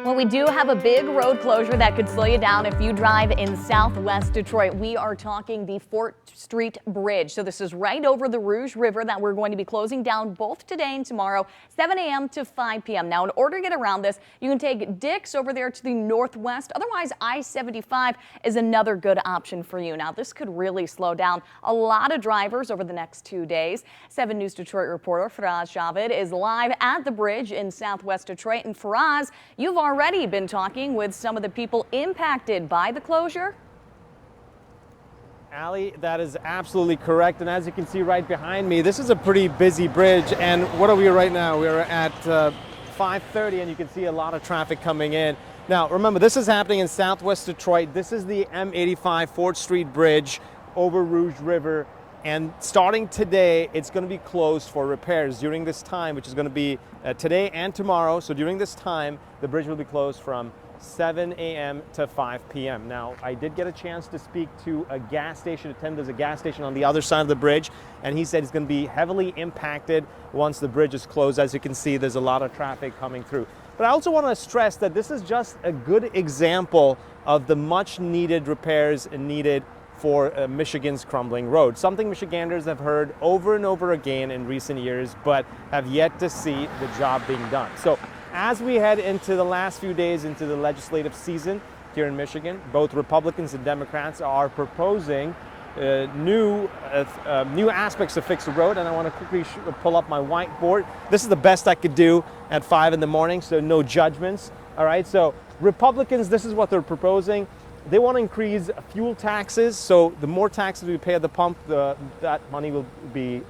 Well, we do have a big road closure that could slow you down if you drive in southwest Detroit. We are talking the 4th Street Bridge. So this is right over the Rouge River that we're going to be closing down both today and tomorrow, 7 a.m. to 5 p.m. Now, in order to get around this, you can take Dix over there to the northwest. Otherwise, I-75 is another good option for you. Now, this could really slow down a lot of drivers over the next 2 days. 7 News Detroit reporter Faraz Javed is live at the bridge in southwest Detroit. And Faraz, you've already been talking with some of the people impacted by the closure. Allie, that is absolutely correct. And as you can see right behind me, this is a pretty busy bridge. And what are we right now? We're at 5:30 and you can see a lot of traffic coming in. Now, remember, this is happening in southwest Detroit. This is the M85 4th Street Bridge over Rouge River. And starting today, it's going to be closed for repairs during this time, which is going to be today and tomorrow. So during this time, the bridge will be closed from 7 a.m. to 5 p.m. Now, I did get a chance to speak to a gas station attendant. There's a gas station on the other side of the bridge, and he said it's going to be heavily impacted once the bridge is closed. As you can see, there's a lot of traffic coming through. But I also want to stress that this is just a good example of the much needed repairs needed for Michigan's crumbling road. Something Michiganders have heard over and over again in recent years, but have yet to see the job being done. So as we head into the last few days into the legislative season here in Michigan, both Republicans and Democrats are proposing new aspects to fix the road. And I want to quickly pull up my whiteboard. This is the best I could do at 5 in the morning, so no judgments. All right, so Republicans, this is what they're proposing. They want to increase fuel taxes, so the more taxes we pay at the pump, that money will be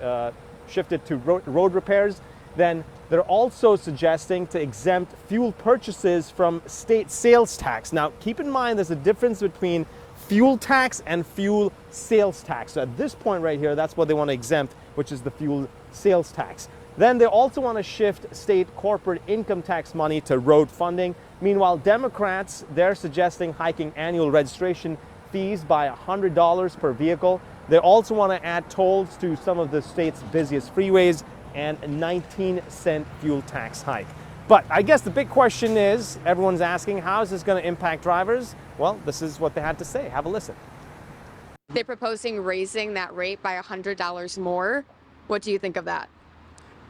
shifted to road repairs. Then they're also suggesting to exempt fuel purchases from state sales tax. Now, keep in mind there's a difference between fuel tax and fuel sales tax. So at this point right here, that's what they want to exempt, which is the fuel sales tax. Then they also want to shift state corporate income tax money to road funding. Meanwhile, Democrats, they're suggesting hiking annual registration fees by $100 per vehicle. They also want to add tolls to some of the state's busiest freeways and a 19-cent fuel tax hike. But I guess the big question is, everyone's asking, how is this going to impact drivers? Well, this is what they had to say. Have a listen. They're proposing raising that rate by $100 more. What do you think of that?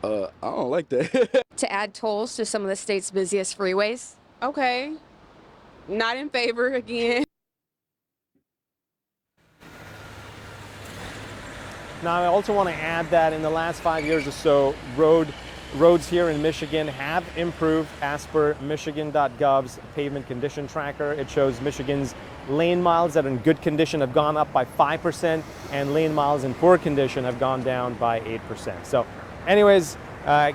I don't like that. To add tolls to some of the state's busiest freeways? Okay, not in favor again. Now, I also want to add that in the last 5 years or so, roads here in Michigan have improved as per Michigan.gov's pavement condition tracker. It shows Michigan's lane miles that are in good condition have gone up by 5%, and lane miles in poor condition have gone down by 8%. So anyways,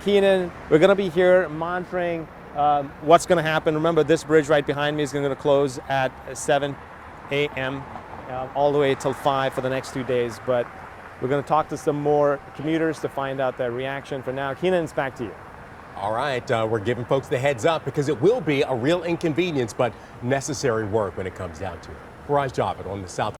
Keenan, we're going to be here monitoring what's going to happen. Remember, this bridge right behind me is going to close at 7 a.m. All the way till 5 for the next 2 days. But we're going to talk to some more commuters to find out their reaction. For now, Keenan, it's back to you. All right, we're giving folks the heads up because it will be a real inconvenience, but necessary work when it comes down to it. Faraz Javed on the South.